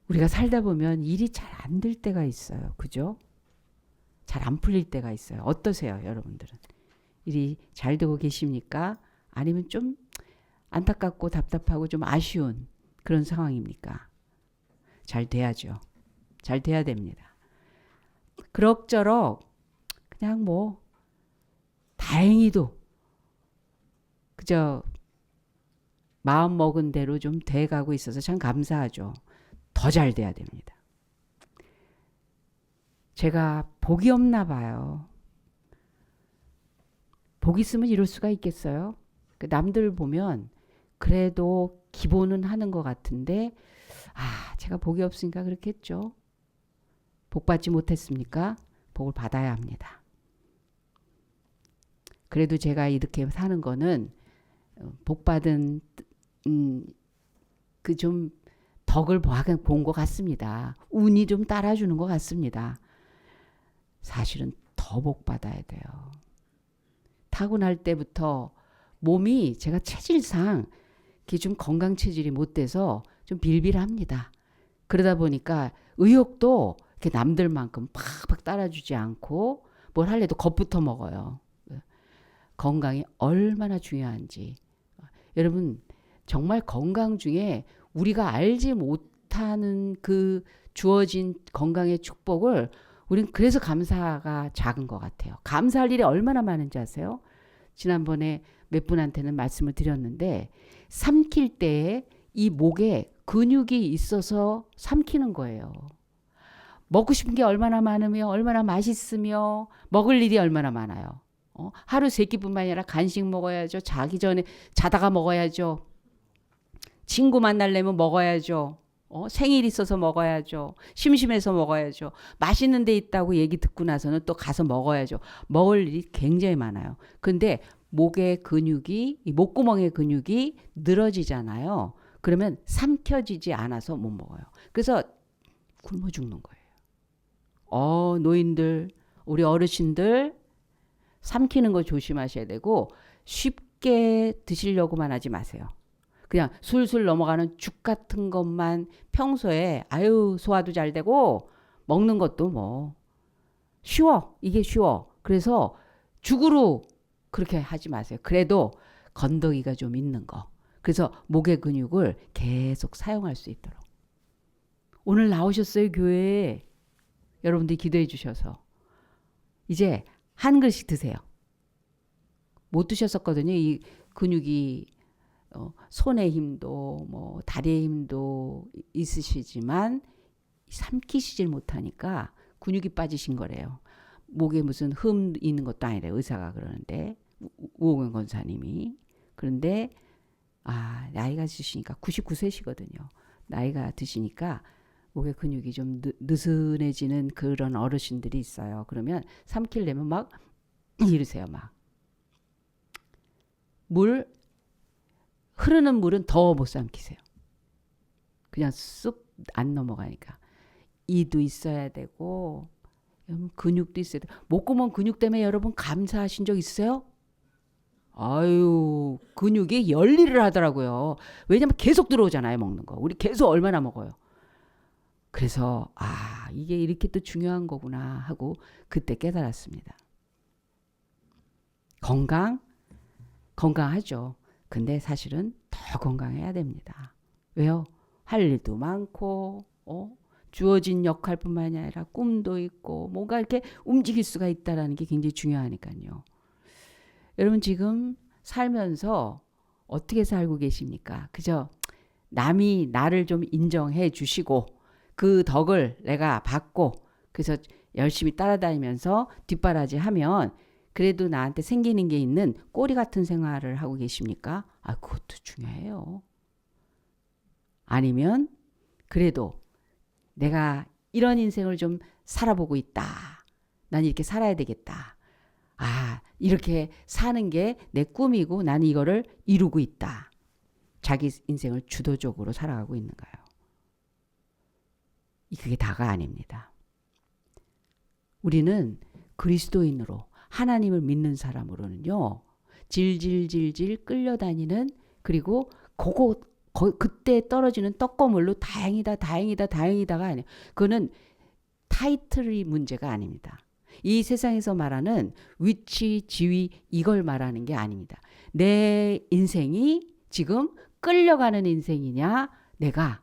우리가 살다 보면 일이 잘 안 될 때가 있어요. 그죠? 잘 안 풀릴 때가 있어요. 어떠세요, 여러분들은? 일이 잘 되고 계십니까? 아니면 좀 안타깝고 답답하고 좀 아쉬운 그런 상황입니까? 잘 돼야죠. 잘 돼야 됩니다. 그럭저럭 그냥 뭐 다행히도 그저 마음 먹은 대로 좀 돼가고 있어서 참 감사하죠. 더 잘 돼야 됩니다. 제가 복이 없나 봐요. 복 있으면 이럴 수가 있겠어요? 남들 보면 그래도 기본은 하는 것 같은데 제가 복이 없으니까 그렇겠죠. 복 받지 못했습니까? 복을 받아야 합니다. 그래도 제가 이렇게 사는 거는 복 받은 그 좀 덕을 본 것 같습니다. 운이 좀 따라주는 것 같습니다. 사실은 더 복 받아야 돼요. 타고날 때부터 몸이 제가 체질상 이게 좀 건강 체질이 못 돼서 좀 빌빌합니다. 그러다 보니까 의욕도 이렇게 남들만큼 팍팍 따라주지 않고 뭘 할래도 겁부터 먹어요. 건강이 얼마나 중요한지. 여러분 정말 건강 중에 우리가 알지 못하는 그 주어진 건강의 축복을 우린 그래서 감사가 작은 것 같아요. 감사할 일이 얼마나 많은지 아세요? 지난번에 몇 분한테는 말씀을 드렸는데 삼킬 때에 이 목에 근육이 있어서 삼키는 거예요. 먹고 싶은 게 얼마나 많으며 얼마나 맛있으며 먹을 일이 얼마나 많아요. 하루 세 끼뿐만 아니라 간식 먹어야죠. 자기 전에 자다가 먹어야죠. 친구 만나려면 먹어야죠. 생일 있어서 먹어야죠. 심심해서 먹어야죠. 맛있는 데 있다고 얘기 듣고 나서는 또 가서 먹어야죠. 먹을 일이 굉장히 많아요. 근데 목의 근육이, 이 목구멍의 근육이 늘어지잖아요. 그러면 삼켜지지 않아서 못 먹어요. 그래서 굶어 죽는 거예요. 노인들, 우리 어르신들 삼키는 거 조심하셔야 되고 쉽게 드시려고만 하지 마세요. 그냥 술술 넘어가는 죽 같은 것만 평소에 소화도 잘 되고 먹는 것도 뭐 쉬워. 이게 쉬워. 그래서 죽으로 그렇게 하지 마세요. 그래도 건더기가 좀 있는 거. 그래서 목의 근육을 계속 사용할 수 있도록. 오늘 나오셨어요, 교회에. 여러분들이 기도해 주셔서. 이제 한 그릇씩 드세요. 못 드셨었거든요. 이 근육이 손의 힘도 뭐 다리의 힘도 있으시지만 삼키시질 못하니까 근육이 빠지신 거래요. 목에 무슨 흠 있는 것도 아니래 의사가 그러는데 우호근 권사님이. 그런데 나이가 드시니까 99세시거든요. 나이가 드시니까 목의 근육이 좀 느슨해지는 그런 어르신들이 있어요. 그러면 삼키려면 막 이러세요. 막 물 흐르는 물은 더 못 삼키세요. 그냥 쑥 안 넘어가니까. 이도 있어야 되고 근육도 있어야 돼. 목구멍 근육 때문에 여러분 감사하신 적 있으세요? 근육이 열일을 하더라고요. 왜냐면 계속 들어오잖아요, 먹는 거. 우리 계속 얼마나 먹어요. 그래서 이게 이렇게 또 중요한 거구나 하고 그때 깨달았습니다. 건강하죠. 근데 사실은 더 건강해야 됩니다. 왜요? 할 일도 많고 주어진 역할뿐만이 아니라 꿈도 있고 뭔가 이렇게 움직일 수가 있다는 게 굉장히 중요하니까요. 여러분 지금 살면서 어떻게 살고 계십니까? 그저 남이 나를 좀 인정해 주시고 그 덕을 내가 받고 그래서 열심히 따라다니면서 뒷바라지 하면 그래도 나한테 생기는 게 있는 꼬리 같은 생활을 하고 계십니까? 그것도 중요해요. 아니면 그래도 내가 이런 인생을 좀 살아보고 있다. 난 이렇게 살아야 되겠다. 이렇게 사는 게 내 꿈이고 나는 이거를 이루고 있다. 자기 인생을 주도적으로 살아가고 있는가요? 그게 다가 아닙니다. 우리는 그리스도인으로 하나님을 믿는 사람으로는요. 질질질질 끌려다니는 그리고 그때 떨어지는 떡고물로 다행이다, 다행이다, 다행이다가 아니에요. 그거는 타이틀이 문제가 아닙니다. 이 세상에서 말하는 위치, 지위 이걸 말하는 게 아닙니다. 내 인생이 지금 끌려가는 인생이냐, 내가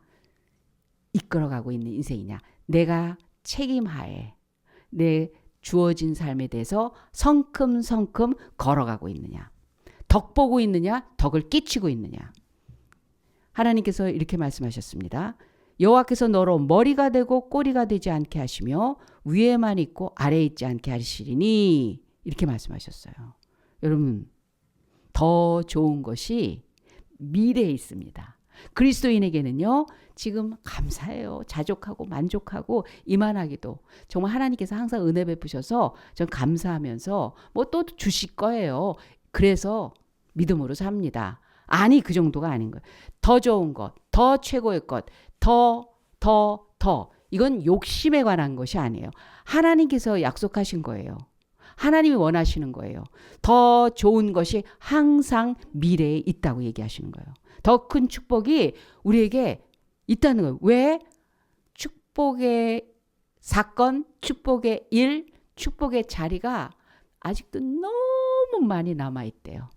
이끌어가고 있는 인생이냐, 내가 책임하에 내 주어진 삶에 대해서 성큼성큼 걸어가고 있느냐, 덕 보고 있느냐, 덕을 끼치고 있느냐. 하나님께서 이렇게 말씀하셨습니다. 여호와께서 너로 머리가 되고 꼬리가 되지 않게 하시며 위에만 있고 아래에 있지 않게 하시리니, 이렇게 말씀하셨어요. 여러분, 더 좋은 것이 미래에 있습니다. 그리스도인에게는요, 지금 감사해요. 자족하고 만족하고 이만하기도. 정말 하나님께서 항상 은혜 베푸셔서 전 감사하면서 뭐 또 주실 거예요. 그래서 믿음으로 삽니다. 아니, 그 정도가 아닌 거예요. 더 좋은 것, 더 최고의 것, 더. 이건 욕심에 관한 것이 아니에요. 하나님께서 약속하신 거예요. 하나님이 원하시는 거예요. 더 좋은 것이 항상 미래에 있다고 얘기하시는 거예요. 더 큰 축복이 우리에게 있다는 거예요. 왜? 축복의 사건, 축복의 일, 축복의 자리가 아직도 너무 많이 남아있대요.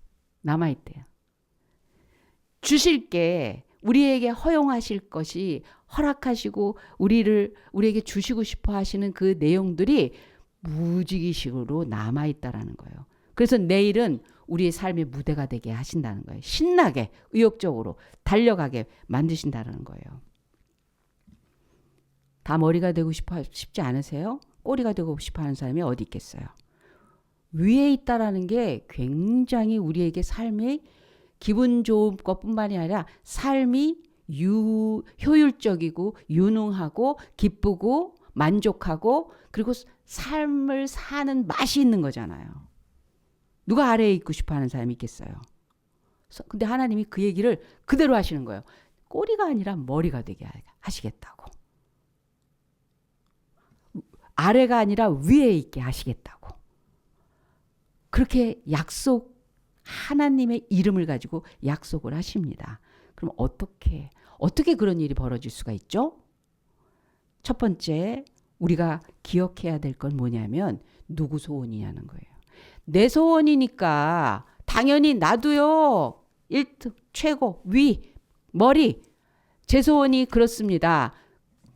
주실 게, 우리에게 허용하실 것이, 허락하시고 우리에게 주시고 싶어 하시는 그 내용들이 무지기식으로 남아있다라는 거예요. 그래서 내일은 우리의 삶의 무대가 되게 하신다는 거예요. 신나게, 의욕적으로 달려가게 만드신다는 거예요. 다 머리가 되고 싶지 않으세요? 꼬리가 되고 싶어 하는 사람이 어디 있겠어요? 위에 있다라는 게 굉장히 우리에게 삶이 기분 좋은 것뿐만이 아니라 삶이 효율적이고 유능하고 기쁘고 만족하고 그리고 삶을 사는 맛이 있는 거잖아요. 누가 아래에 있고 싶어 하는 사람이 있겠어요? 근데 하나님이 그 얘기를 그대로 하시는 거예요. 꼬리가 아니라 머리가 되게 하시겠다고. 아래가 아니라 위에 있게 하시겠다고. 그렇게 하나님의 이름을 가지고 약속을 하십니다. 그럼 어떻게 그런 일이 벌어질 수가 있죠? 첫 번째, 우리가 기억해야 될 건 뭐냐면 누구 소원이냐는 거예요. 내 소원이니까 당연히 나도요. 1등, 최고, 위, 머리. 제 소원이 그렇습니다.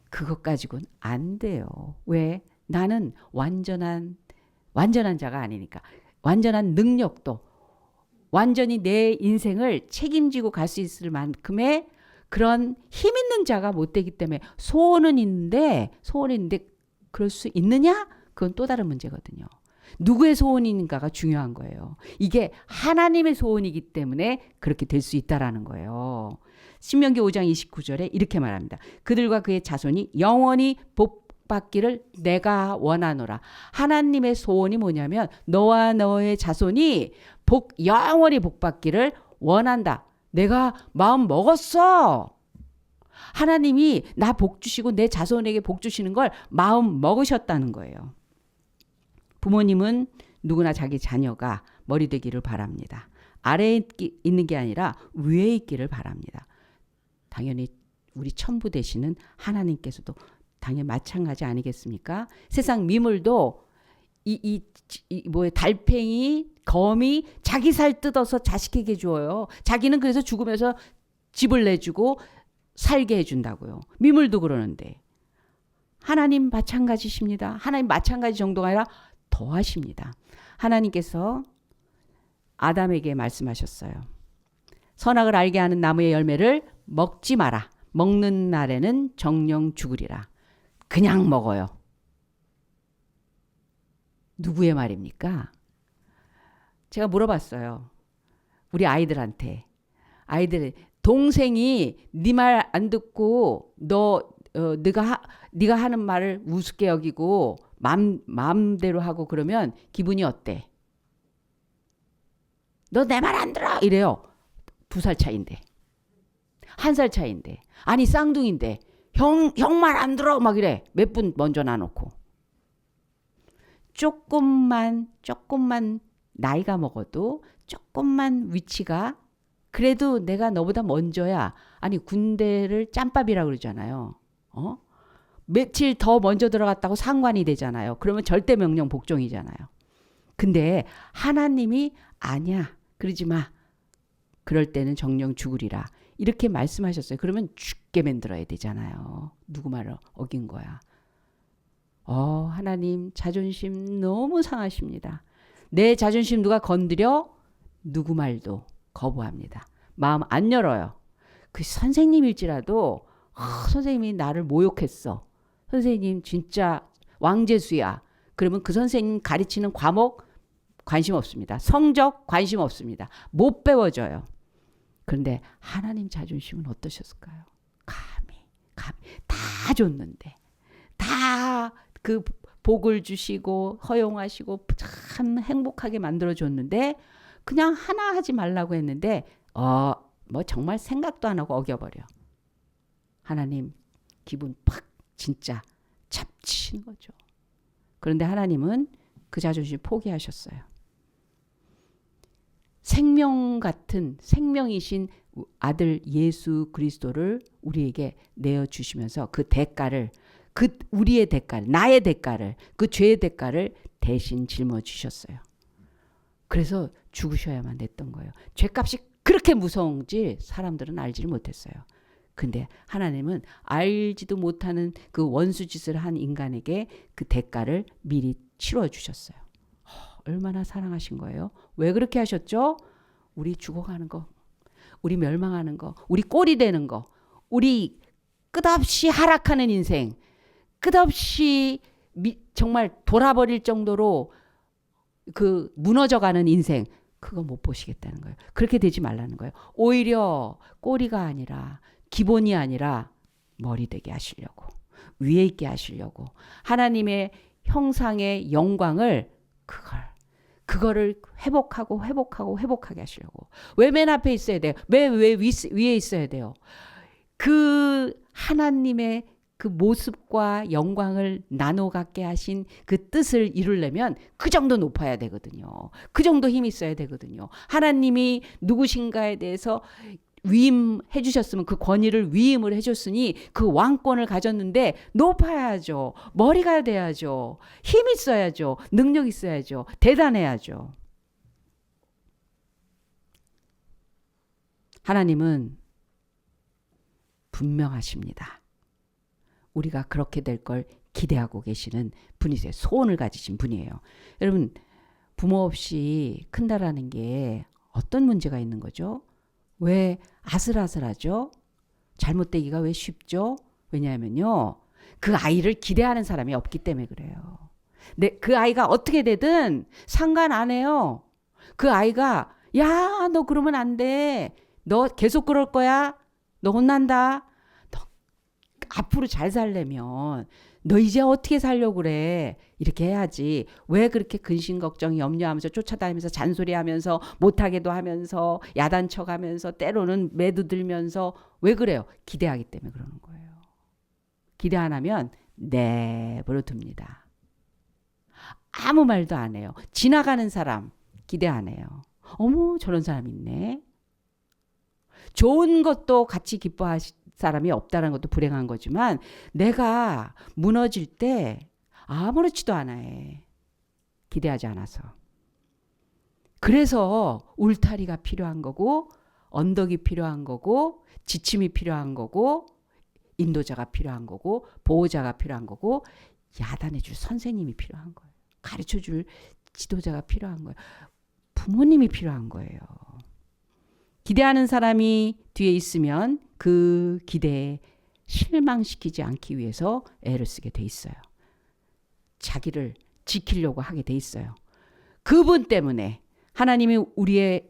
그것 가지고는 안 돼요. 왜? 나는 완전한 자가 아니니까. 완전한 능력도, 완전히 내 인생을 책임지고 갈 수 있을 만큼의 그런 힘 있는 자가 못 되기 때문에 소원은 있는데 그럴 수 있느냐? 그건 또 다른 문제거든요. 누구의 소원인가가 중요한 거예요. 이게 하나님의 소원이기 때문에 그렇게 될 수 있다라는 거예요. 신명기 5장 29절에 이렇게 말합니다. 그들과 그의 자손이 영원히 복받기를 내가 원하노라. 하나님의 소원이 뭐냐면 너와 너의 자손이 영원히 복받기를 원한다. 내가 마음 먹었어. 하나님이 나 복 주시고 내 자손에게 복 주시는 걸 마음 먹으셨다는 거예요. 부모님은 누구나 자기 자녀가 머리 되기를 바랍니다. 아래에 있는 게 아니라 위에 있기를 바랍니다. 당연히 우리 천부 되시는 하나님께서도 당연히 마찬가지 아니겠습니까? 세상 미물도 달팽이, 거미 자기 살 뜯어서 자식에게 줘요. 자기는 그래서 죽으면서 집을 내주고 살게 해준다고요. 미물도 그러는데 하나님 마찬가지십니다. 하나님 마찬가지 정도가 아니라 더 하십니다. 하나님께서 아담에게 말씀하셨어요. 선악을 알게 하는 나무의 열매를 먹지 마라. 먹는 날에는 정령 죽으리라. 그냥 먹어요. 누구의 말입니까? 제가 물어봤어요. 우리 아이들한테. 동생이 네 말 안 듣고 네가 하는 말을 우습게 여기고 마음대로 하고 그러면 기분이 어때? 너 내 말 안 들어! 이래요. 2살 차인데. 1살 차인데. 아니 쌍둥이인데. 형 말 안 들어! 막 이래. 몇 분 먼저 놔놓고. 조금만 나이가 먹어도 조금만 위치가 그래도 내가 너보다 먼저야. 아니 군대를 짬밥이라고 그러잖아요. 며칠 더 먼저 들어갔다고 상관이 되잖아요. 그러면 절대 명령 복종이잖아요. 근데 하나님이 아니야. 그러지 마. 그럴 때는 정령 죽으리라. 이렇게 말씀하셨어요. 그러면 죽게 만들어야 되잖아요. 누구 말을 어긴 거야. 하나님 자존심 너무 상하십니다. 내 자존심 누가 건드려? 누구 말도 거부합니다. 마음 안 열어요. 그 선생님일지라도 선생님이 나를 모욕했어. 선생님 진짜 왕재수야. 그러면 그 선생님 가르치는 과목 관심 없습니다. 성적 관심 없습니다. 못 배워줘요. 그런데 하나님 자존심은 어떠셨을까요? 감히 다 줬는데 다 그 복을 주시고 허용하시고 참 행복하게 만들어줬는데 그냥 하나 하지 말라고 했는데 뭐 정말 생각도 안 하고 어겨버려. 하나님 기분 팍 진짜 잡치신 거죠. 그런데 하나님은 그 자존심 포기하셨어요. 생명 같은 생명이신 아들 예수 그리스도를 우리에게 내어주시면서 그 대가를 우리의 대가를 나의 대가를 그 죄의 대가를 대신 짊어지셨어요. 그래서 죽으셔야만 됐던 거예요. 죄값이 그렇게 무서운지 사람들은 알지를 못했어요. 근데 하나님은 알지도 못하는 그 원수짓을 한 인간에게 그 대가를 미리 치러주셨어요. 얼마나 사랑하신 거예요? 왜 그렇게 하셨죠? 우리 죽어가는 거, 우리 멸망하는 거, 우리 꼴이 되는 거, 우리 끝없이 하락하는 인생, 끝없이 정말 돌아버릴 정도로 그 무너져가는 인생, 그거 못 보시겠다는 거예요. 그렇게 되지 말라는 거예요. 오히려 꼬리가 아니라 기본이 아니라 머리 되게 하시려고, 위에 있게 하시려고 하나님의 형상의 영광을 그거를 회복하게 하시려고. 왜 맨 앞에 있어야 돼요? 왜 위에 있어야 돼요? 그 하나님의 그 모습과 영광을 나눠 갖게 하신 그 뜻을 이루려면 그 정도 높아야 되거든요. 그 정도 힘이 있어야 되거든요. 하나님이 누구신가에 대해서 위임해 주셨으면 그 권위를 위임을 해줬으니 그 왕권을 가졌는데 높아야죠. 머리가 돼야죠. 힘 있어야죠. 능력 있어야죠. 대단해야죠. 하나님은 분명하십니다. 우리가 그렇게 될 걸 기대하고 계시는 분이세요. 소원을 가지신 분이에요. 여러분 부모 없이 큰다라는 게 어떤 문제가 있는 거죠? 왜 아슬아슬하죠? 잘못되기가 왜 쉽죠? 왜냐하면요. 그 아이를 기대하는 사람이 없기 때문에 그래요. 그 아이가 어떻게 되든 상관 안 해요. 그 아이가 야, 너 그러면 안 돼. 너 계속 그럴 거야. 너 혼난다. 너 앞으로 잘 살려면 너 이제 어떻게 살려고 그래. 이렇게 해야지. 왜 그렇게 근심 걱정 염려하면서 쫓아다니면서 잔소리하면서 못하게도 하면서 야단쳐가면서 때로는 매도 들면서 왜 그래요? 기대하기 때문에 그러는 거예요. 기대 안 하면 내버려 둡니다. 아무 말도 안 해요. 지나가는 사람 기대 안 해요. 어머 저런 사람 있네. 좋은 것도 같이 기뻐하실 사람이 없다는 것도 불행한 거지만 내가 무너질 때 아무렇지도 않아 해. 기대하지 않아서. 그래서 울타리가 필요한 거고 언덕이 필요한 거고 지침이 필요한 거고 인도자가 필요한 거고 보호자가 필요한 거고 야단해 줄 선생님이 필요한 거예요. 가르쳐 줄 지도자가 필요한 거예요. 부모님이 필요한 거예요. 기대하는 사람이 뒤에 있으면 그 기대에 실망시키지 않기 위해서 애를 쓰게 돼 있어요. 자기를 지키려고 하게 돼 있어요. 그분 때문에 하나님이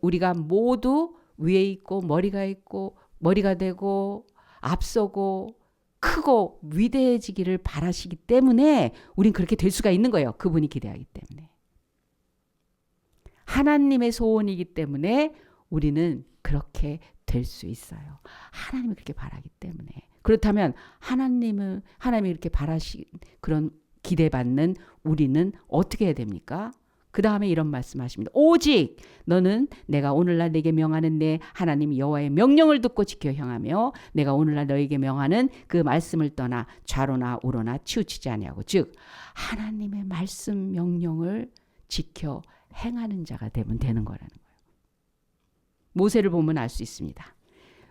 우리가 모두 위에 있고 머리가 되고 앞서고 크고 위대해지기를 바라시기 때문에 우린 그렇게 될 수가 있는 거예요. 그분이 기대하기 때문에. 하나님의 소원이기 때문에 우리는 그렇게 될 수 있어요. 하나님이 그렇게 바라기 때문에. 그렇다면 하나님이 이렇게 바라시 그런 기대받는 우리는 어떻게 해야 됩니까? 그 다음에 이런 말씀하십니다. 오직 너는 내가 오늘날 내게 명하는 내 하나님 여호와의 명령을 듣고 지켜 행하며 내가 오늘날 너에게 명하는 그 말씀을 떠나 좌로나 우로나 치우치지 아니하고 즉 하나님의 말씀 명령을 지켜 행하는 자가 되면 되는 거라는 거예요. 모세를 보면 알 수 있습니다.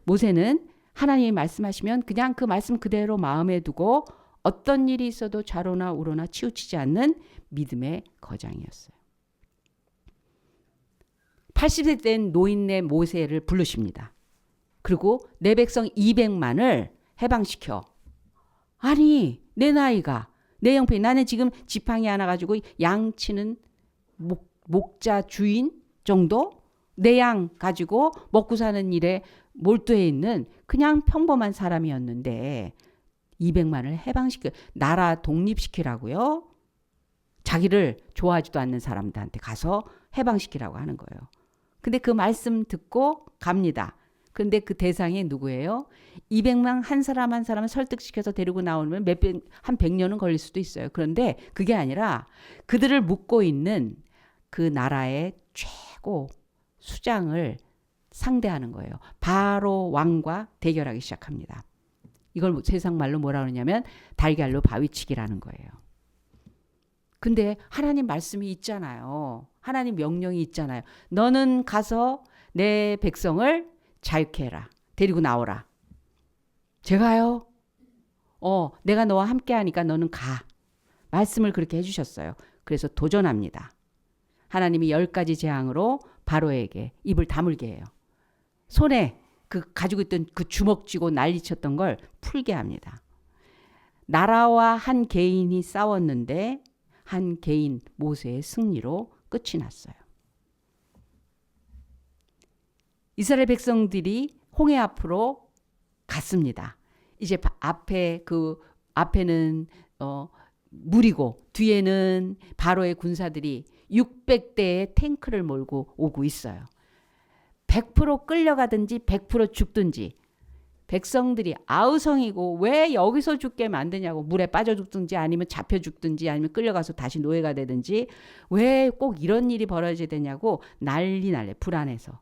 모세는 하나님이 말씀하시면 그냥 그 말씀 그대로 마음에 두고 어떤 일이 있어도 좌로나 우로나 치우치지 않는 믿음의 거장이었어요. 80세 된 노인네 모세를 부르십니다. 그리고 내 백성 200만을 해방시켜. 아니 내 나이가 내 형편이 나는 지금 지팡이 하나 가지고 양치는 목자 주인 정도? 내 양 가지고 먹고 사는 일에 몰두해 있는 그냥 평범한 사람이었는데 200만을 해방시켜 나라 독립시키라고요. 자기를 좋아하지도 않는 사람들한테 가서 해방시키라고 하는 거예요. 근데 그 말씀 듣고 갑니다. 근데 그 대상이 누구예요? 200만 한 사람 한 사람을 설득시켜서 데리고 나오면 한 100년은 걸릴 수도 있어요. 그런데 그게 아니라 그들을 묶고 있는 그 나라의 최고 수장을 상대하는 거예요. 바로 왕과 대결하기 시작합니다. 이걸 세상 말로 뭐라 그러냐면 달걀로 바위치기라는 거예요. 근데 하나님 말씀이 있잖아요. 하나님 명령이 있잖아요. 너는 가서 내 백성을 자유케 해라. 데리고 나오라. 제가요? 내가 너와 함께 하니까 너는 가. 말씀을 그렇게 해주셨어요. 그래서 도전합니다. 하나님이 10가지 재앙으로 바로에게 입을 다물게 해요. 손에 그 가지고 있던 그 주먹 쥐고 난리쳤던 걸 풀게 합니다. 나라와 한 개인이 싸웠는데 한 개인 모세의 승리로 끝이 났어요. 이스라엘 백성들이 홍해 앞으로 갔습니다. 이제 앞에는 물이고 뒤에는 바로의 군사들이 600대의 탱크를 몰고 오고 있어요. 100% 끌려가든지 100% 죽든지 백성들이 아우성이고 왜 여기서 죽게 만드냐고 물에 빠져 죽든지 아니면 잡혀 죽든지 아니면 끌려가서 다시 노예가 되든지 왜 꼭 이런 일이 벌어져야 되냐고 난리 불안해서.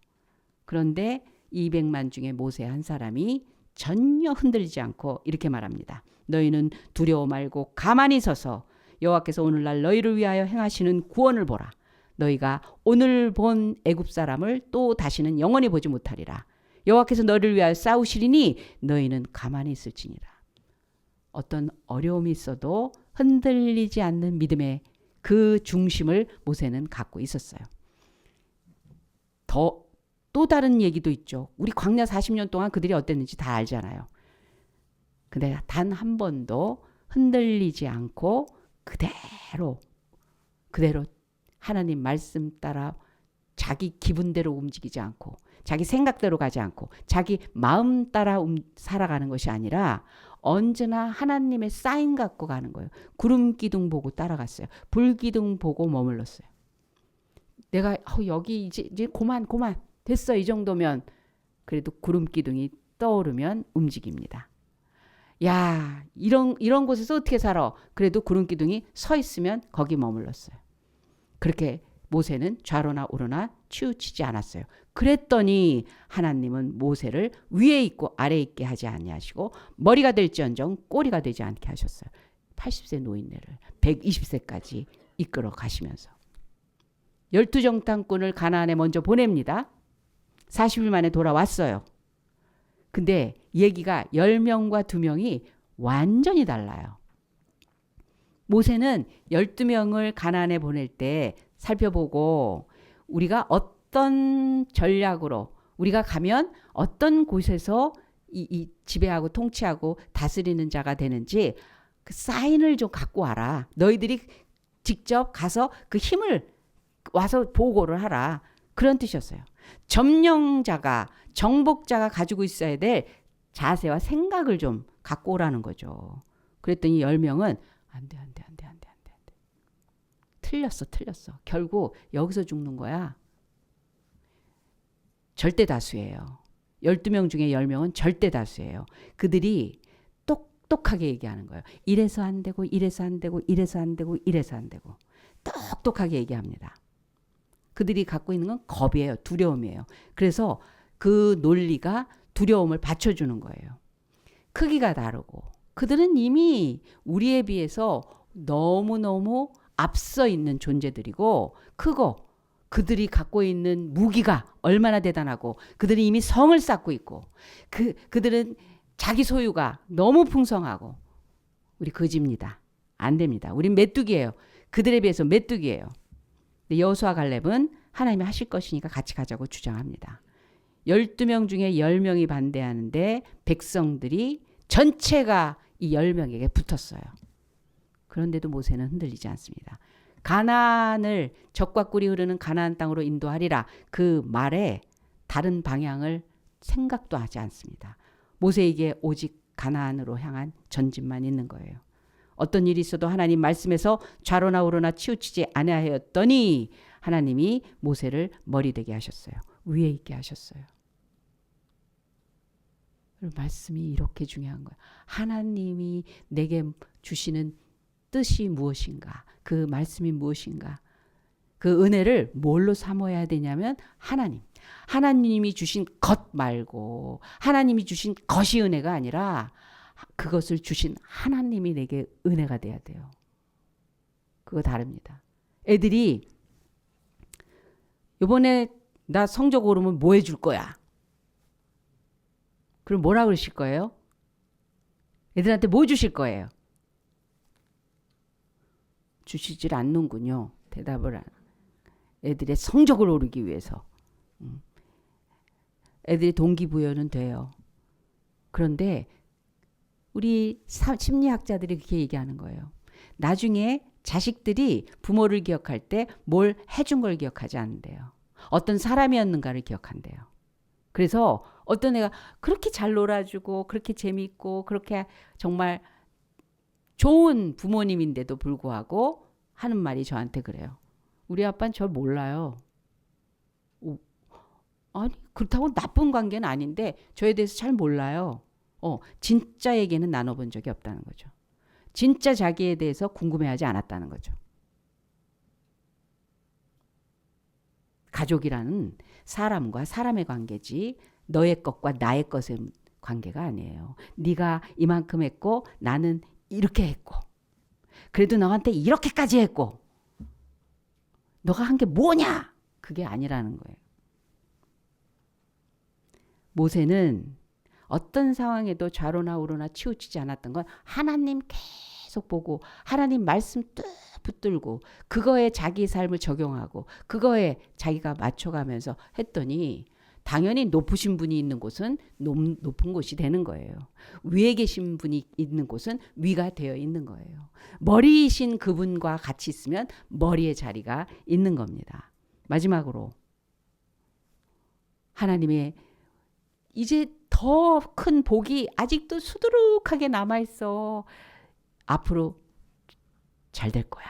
그런데 200만 중에 모세 한 사람이 전혀 흔들리지 않고 이렇게 말합니다. 너희는 두려워 말고 가만히 서서 여호와께서 오늘날 너희를 위하여 행하시는 구원을 보라. 너희가 오늘 본 애굽 사람을 또 다시는 영원히 보지 못하리라. 여호와께서 너희를 위하여 싸우시리니 너희는 가만히 있을지니라. 어떤 어려움이 있어도 흔들리지 않는 믿음의 그 중심을 모세는 갖고 있었어요. 또 다른 얘기도 있죠. 우리 광야 40년 동안 그들이 어땠는지 다 알잖아요. 근데 단 한 번도 흔들리지 않고 그대로 하나님 말씀 따라 자기 기분대로 움직이지 않고 자기 생각대로 가지 않고 자기 마음 따라 살아가는 것이 아니라 언제나 하나님의 사인 갖고 가는 거예요. 구름 기둥 보고 따라갔어요. 불 기둥 보고 머물렀어요. 내가 여기 이제 고만 됐어 이 정도면 그래도 구름 기둥이 떠오르면 움직입니다. 야 이런 곳에서 어떻게 살아? 그래도 구름 기둥이 서 있으면 거기 머물렀어요. 그렇게 모세는 좌로나 우로나 치우치지 않았어요. 그랬더니 하나님은 모세를 위에 있고 아래에 있게 하지 아니하시고 머리가 될지언정 꼬리가 되지 않게 하셨어요. 80세 노인네를 120세까지 이끌어 가시면서 12정탐꾼을 가나안에 먼저 보냅니다. 40일 만에 돌아왔어요. 근데 얘기가 10명과 2명이 완전히 달라요. 모세는 12명을 가나안에 보낼 때 살펴보고 우리가 어떤 전략으로 우리가 가면 어떤 곳에서 이 지배하고 통치하고 다스리는 자가 되는지 그 사인을 좀 갖고 와라. 너희들이 직접 가서 그 힘을 와서 보고를 하라. 그런 뜻이었어요. 점령자가 정복자가 가지고 있어야 될 자세와 생각을 좀 갖고 오라는 거죠. 그랬더니 10명은 안 돼. 틀렸어. 결국 여기서 죽는 거야. 절대 다수예요. 12명 중에 10명은 절대 다수예요. 그들이 똑똑하게 얘기하는 거예요. 이래서 안 되고 이래서 안 되고 이래서 안 되고 이래서 안 되고 똑똑하게 얘기합니다. 그들이 갖고 있는 건 겁이에요. 두려움이에요. 그래서 그 논리가 두려움을 받쳐주는 거예요. 크기가 다르고 그들은 이미 우리에 비해서 너무너무 앞서 있는 존재들이고 크고 그들이 갖고 있는 무기가 얼마나 대단하고 그들이 이미 성을 쌓고 있고 그들은 자기 소유가 너무 풍성하고 우리 거지입니다. 안 됩니다. 우린 메뚜기예요. 그들에 비해서 메뚜기예요. 여호수아 갈렙은 하나님이 하실 것이니까 같이 가자고 주장합니다. 12명 중에 10명이 반대하는데 백성들이 전체가 이 10명에게 붙었어요. 그런데도 모세는 흔들리지 않습니다. 가나안을 적과 꿀이 흐르는 가나안 땅으로 인도하리라 그 말에 다른 방향을 생각도 하지 않습니다. 모세에게 오직 가나안으로 향한 전진만 있는 거예요. 어떤 일이 있어도 하나님 말씀에서 좌로나 우로나 치우치지 아니하였더니 하나님이 모세를 머리 되게 하셨어요. 위에 있게 하셨어요. 말씀이 이렇게 중요한 거예요. 하나님이 내게 주시는 뜻이 무엇인가? 그 말씀이 무엇인가? 그 은혜를 뭘로 삼아야 되냐면 하나님이 주신 것 말고 하나님이 주신 것이 은혜가 아니라 그것을 주신 하나님이 내게 은혜가 돼야 돼요. 그거 다릅니다. 애들이 이번에 나 성적 오르면 뭐 해줄 거야? 그럼 뭐라 그러실 거예요? 애들한테 뭐 주실 거예요? 주시질 않는군요. 대답을 애들의 성적을 오르기 위해서. 애들의 동기부여는 돼요. 그런데 우리 심리학자들이 그렇게 얘기하는 거예요. 나중에 자식들이 부모를 기억할 때 뭘 해준 걸 기억하지 않는데요. 어떤 사람이었는가를 기억한대요. 그래서 어떤 애가 그렇게 잘 놀아주고 그렇게 재미있고 그렇게 정말 좋은 부모님인데도 불구하고 하는 말이 저한테 그래요. 우리 아빠는 저 몰라요. 아니 그렇다고 나쁜 관계는 아닌데 저에 대해서 잘 몰라요. 진짜 얘기는 나눠본 적이 없다는 거죠. 진짜 자기에 대해서 궁금해하지 않았다는 거죠. 가족이라는 사람과 사람의 관계지 너의 것과 나의 것의 관계가 아니에요. 네가 이만큼 했고 나는 이렇게 했고 그래도 너한테 이렇게까지 했고 너가 한 게 뭐냐? 그게 아니라는 거예요. 모세는 어떤 상황에도 좌로나 우로나 치우치지 않았던 건 하나님 계속 보고 하나님 말씀 뚝 붙들고 그거에 자기 삶을 적용하고 그거에 자기가 맞춰가면서 했더니 당연히 높으신 분이 있는 곳은 높은 곳이 되는 거예요. 위에 계신 분이 있는 곳은 위가 되어 있는 거예요. 머리이신 그분과 같이 있으면 머리의 자리가 있는 겁니다. 마지막으로 하나님의 이제 더 큰 복이 아직도 수두룩하게 남아있어. 앞으로 잘 될 거야.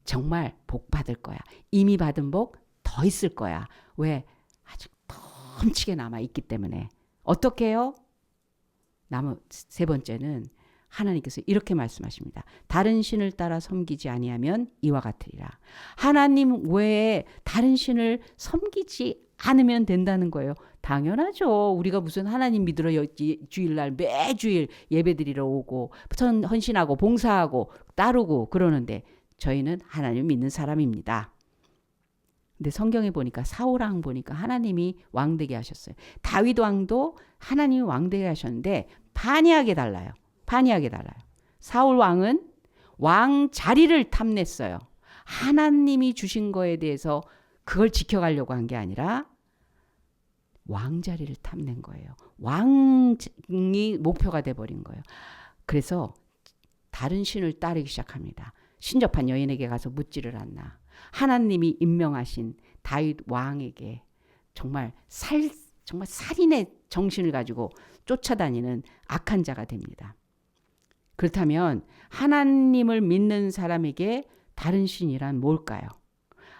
정말 복 받을 거야. 이미 받은 복 더 있을 거야. 왜? 아직 넘치게 남아있기 때문에. 어떻게 해요? 세 번째는 하나님께서 이렇게 말씀하십니다. 다른 신을 따라 섬기지 아니하면 이와 같으리라. 하나님 외에 다른 신을 섬기지 않으면 된다는 거예요. 당연하죠. 우리가 무슨 하나님 믿으러 주일날 매주일 예배드리러 오고 헌신하고 봉사하고 따르고 그러는데 저희는 하나님 믿는 사람입니다. 근데 성경에 보니까 사울왕 보니까 하나님이 왕되게 하셨어요. 다윗 왕도 하나님이 왕되게 하셨는데 판이하게 달라요. 사울 왕은 왕 자리를 탐냈어요. 하나님이 주신 거에 대해서 그걸 지켜가려고 한 게 아니라 왕자리를 탐낸 거예요. 왕이 목표가 돼버린 거예요. 그래서 다른 신을 따르기 시작합니다. 신접한 여인에게 가서 묻지를 않나. 하나님이 임명하신 다윗 왕에게 정말 살인의 정신을 가지고 쫓아다니는 악한 자가 됩니다. 그렇다면 하나님을 믿는 사람에게 다른 신이란 뭘까요?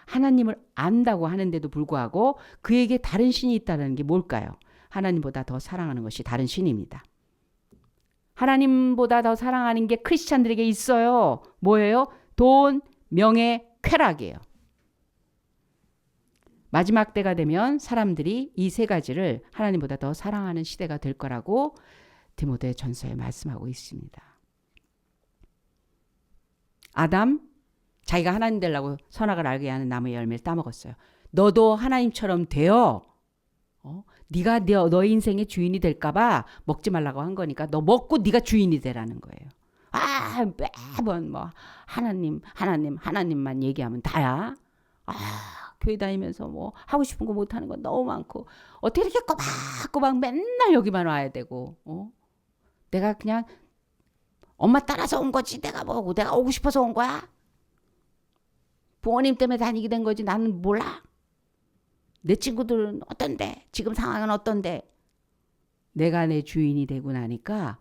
하나님을 안다고 하는데도 불구하고 그에게 다른 신이 있다는 게 뭘까요? 하나님보다 더 사랑하는 것이 다른 신입니다. 하나님보다 더 사랑하는 게 크리스찬들에게 있어요. 뭐예요? 돈, 명예, 쾌락이에요. 마지막 때가 되면 사람들이 이 세 가지를 하나님보다 더 사랑하는 시대가 될 거라고 디모데 전서에 말씀하고 있습니다. 아담, 자기가 하나님 되려고 선악을 알게 하는 나무의 열매를 따먹었어요. 너도 하나님처럼 되어 네가 너의 인생의 주인이 될까봐 먹지 말라고 한 거니까 너 먹고 네가 주인이 되라는 거예요. 매번 뭐 하나님만 얘기하면 다야. 교회 다니면서 뭐 하고 싶은 거 못하는 거 너무 많고 어떻게 이렇게 꼬박꼬박 맨날 여기만 와야 되고 내가 그냥 엄마 따라서 온 거지 내가 뭐고 내가 오고 싶어서 온 거야? 부모님 때문에 다니게 된 거지 나는 몰라? 내 친구들은 어떤데? 지금 상황은 어떤데? 내가 내 주인이 되고 나니까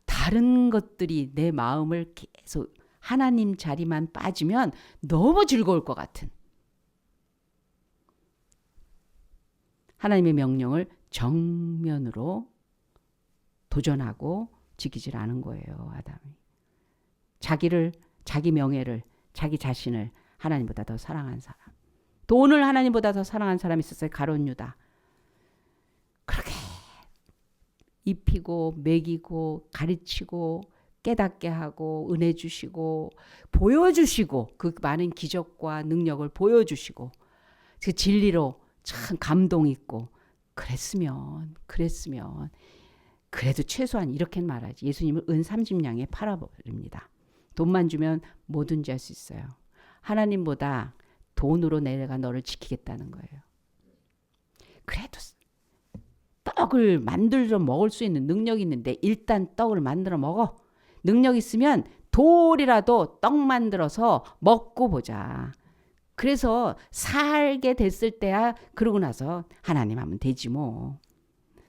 다른 것들이 내 마음을 계속 하나님 자리만 빠지면 너무 즐거울 것 같은 하나님의 명령을 정면으로 도전하고 지키질 않은 거예요. 아담이. 자기 명예를 자기 자신을 하나님보다 더 사랑한 사람. 돈을 하나님보다 더 사랑한 사람이 있었어요. 가룟 유다. 그렇게 입히고 먹이고 가르치고 깨닫게 하고 은혜 주시고 보여주시고 그 많은 기적과 능력을 보여주시고 그 진리로 참 감동 있고 그랬으면 그래도 최소한 이렇게는 말하지. 예수님을 은 30냥에 팔아버립니다. 돈만 주면 뭐든지 할 수 있어요. 하나님보다 돈으로 내가 너를 지키겠다는 거예요. 그래도 떡을 만들어 먹을 수 있는 능력이 있는데 일단 떡을 만들어 먹어. 능력 있으면 돌이라도 떡 만들어서 먹고 보자. 그래서 살게 됐을 때야 그러고 나서 하나님 하면 되지 뭐.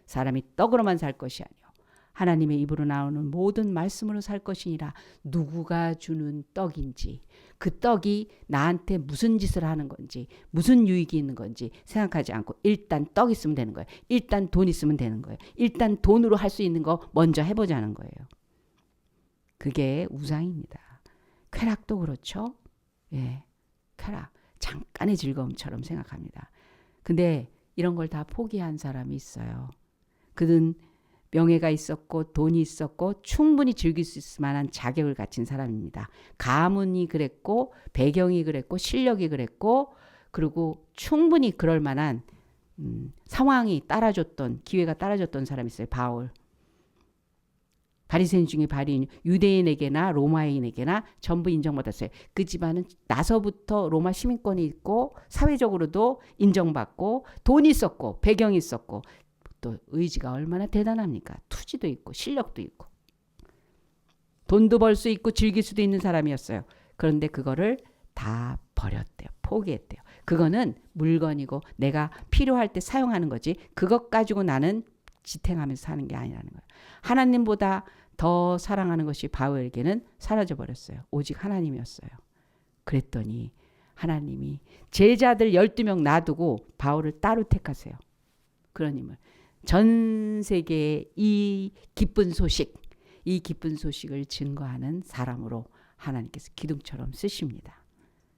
사람이 떡으로만 살 것이 아니요 하나님의 입으로 나오는 모든 말씀으로 살 것이니라. 누구가 주는 떡인지 그 떡이 나한테 무슨 짓을 하는 건지 무슨 유익이 있는 건지 생각하지 않고 일단 떡 있으면 되는 거예요. 일단 돈 있으면 되는 거예요. 일단 돈으로 할 수 있는 거 먼저 해보자는 거예요. 그게 우상입니다. 쾌락도 그렇죠. 예, 쾌락 잠깐의 즐거움처럼 생각합니다. 근데 이런 걸 다 포기한 사람이 있어요. 그는 명예가 있었고 돈이 있었고 충분히 즐길 수 있을 만한 자격을 갖춘 사람입니다. 가문이 그랬고 배경이 그랬고 실력이 그랬고 그리고 충분히 그럴 만한 상황이 따라줬던 기회가 따라줬던 사람이 있어요. 바울. 바리새인 중에 바리새인 유대인에게나 로마인에게나 전부 인정받았어요. 그 집안은 나서부터 로마 시민권이 있고 사회적으로도 인정받고 돈이 있었고 배경이 있었고 또 의지가 얼마나 대단합니까? 투지도 있고 실력도 있고 돈도 벌 수 있고 즐길 수도 있는 사람이었어요. 그런데 그거를 다 버렸대요. 포기했대요. 그거는 물건이고 내가 필요할 때 사용하는 거지 그것 가지고 나는 지탱하면서 사는 게 아니라는 거예요. 하나님보다 더 사랑하는 것이 바울에게는 사라져 버렸어요. 오직 하나님이었어요. 그랬더니 하나님이 제자들 12명 놔두고 바울을 따로 택하세요. 그런 힘을. 전 세계에 이 기쁜 소식을 증거하는 사람으로 하나님께서 기둥처럼 쓰십니다.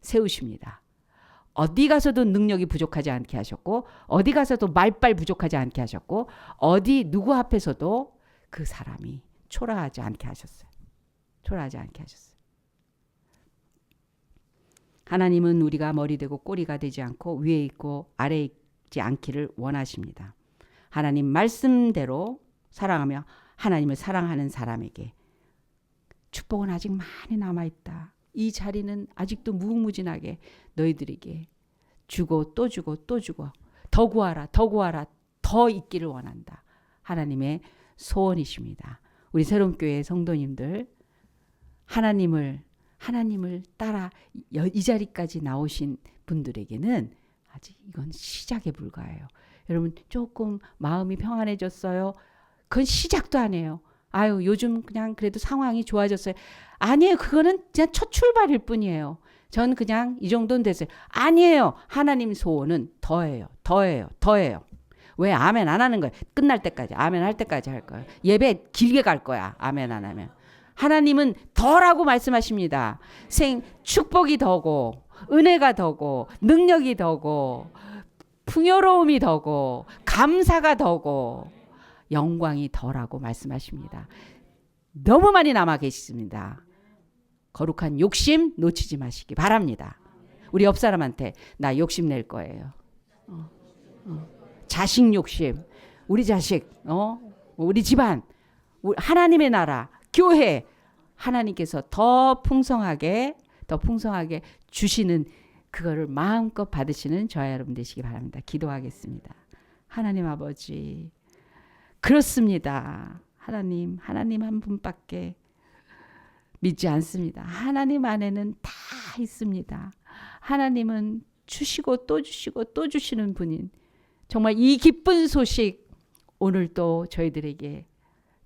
세우십니다. 어디 가서도 능력이 부족하지 않게 하셨고 어디 가서도 말빨 부족하지 않게 하셨고 어디 누구 앞에서도 그 사람이 초라하지 않게 하셨어요. 초라하지 않게 하셨어요. 하나님은 우리가 머리 되고 꼬리가 되지 않고 위에 있고 아래에 있지 않기를 원하십니다. 하나님 말씀대로 살아가며 하나님을 사랑하는 사람에게 축복은 아직 많이 남아있다. 이 자리는 아직도 무궁무진하게 너희들에게 주고 또 주고 또 주고 더 구하라 더 구하라 더 있기를 원한다. 하나님의 소원이십니다. 우리 새롬교회 성도님들 하나님을 따라 이 자리까지 나오신 분들에게는 아직 이건 시작에 불과해요. 여러분 조금 마음이 평안해졌어요. 그건 시작도 아니에요. 아유 요즘 그냥 그래도 상황이 좋아졌어요. 아니에요. 그거는 그냥 첫 출발일 뿐이에요. 전 그냥 이 정도는 됐어요. 아니에요. 하나님 소원은 더해요. 왜 아멘 안 하는 거예요? 끝날 때까지 아멘 할 때까지 할 거예요. 예배 길게 갈 거야. 아멘 안 하면. 하나님은 더라고 말씀하십니다. 축복이 더고 은혜가 더고 능력이 더고 풍요로움이 더고 감사가 더고 영광이 더라고 말씀하십니다. 너무 많이 남아 계십니다. 거룩한 욕심 놓치지 마시기 바랍니다. 우리 옆 사람한테 나 욕심 낼 거예요. 자식 욕심, 우리 자식, 우리 집안, 하나님의 나라, 교회, 하나님께서 더 풍성하게 주시는 그거를 마음껏 받으시는 저와 여러분 되시기 바랍니다. 기도하겠습니다. 하나님 아버지, 그렇습니다. 하나님 한 분밖에 믿지 않습니다. 하나님 안에는 다 있습니다. 하나님은 주시고 또 주시고 또 주시는 분인 정말 이 기쁜 소식 오늘 또 저희들에게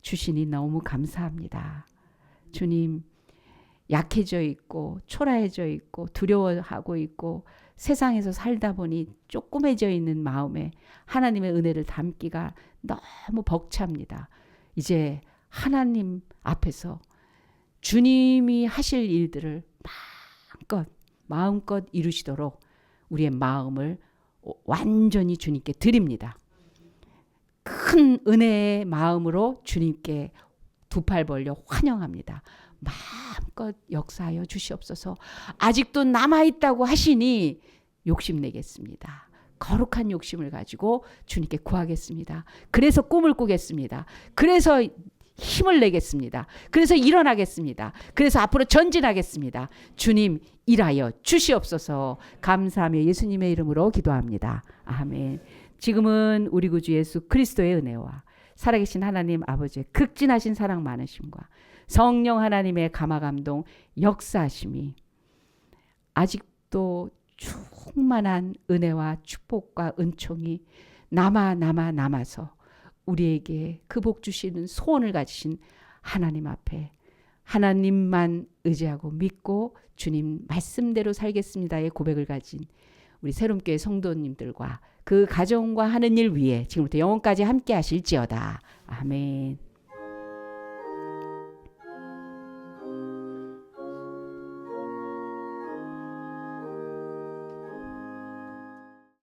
주시니 너무 감사합니다. 주님, 약해져 있고 초라해져 있고 두려워하고 있고 세상에서 살다 보니 조그매져 있는 마음에 하나님의 은혜를 담기가 너무 벅찹니다. 이제 하나님 앞에서 주님이 하실 일들을 마음껏 이루시도록 우리의 마음을 완전히 주님께 드립니다. 큰 은혜의 마음으로 주님께 두 팔 벌려 환영합니다. 마음껏 역사하여 주시옵소서. 아직도 남아있다고 하시니 욕심내겠습니다. 거룩한 욕심을 가지고 주님께 구하겠습니다. 그래서 꿈을 꾸겠습니다. 그래서 힘을 내겠습니다. 그래서 일어나겠습니다. 그래서 앞으로 전진하겠습니다. 주님 일하여 주시옵소서. 감사하며 예수님의 이름으로 기도합니다. 아멘. 지금은 우리 구주 예수 그리스도의 은혜와 살아계신 하나님 아버지의 극진하신 사랑 많으심과 성령 하나님의 감화감동 역사하심이 아직도 충만한 은혜와 축복과 은총이 남아서 우리에게 그 복 주시는 소원을 가지신 하나님 앞에 하나님만 의지하고 믿고 주님 말씀대로 살겠습니다의 고백을 가진 우리 새롬교회 성도님들과 그 가정과 하는 일 위에 지금부터 영원까지 함께 하실지어다. 아멘.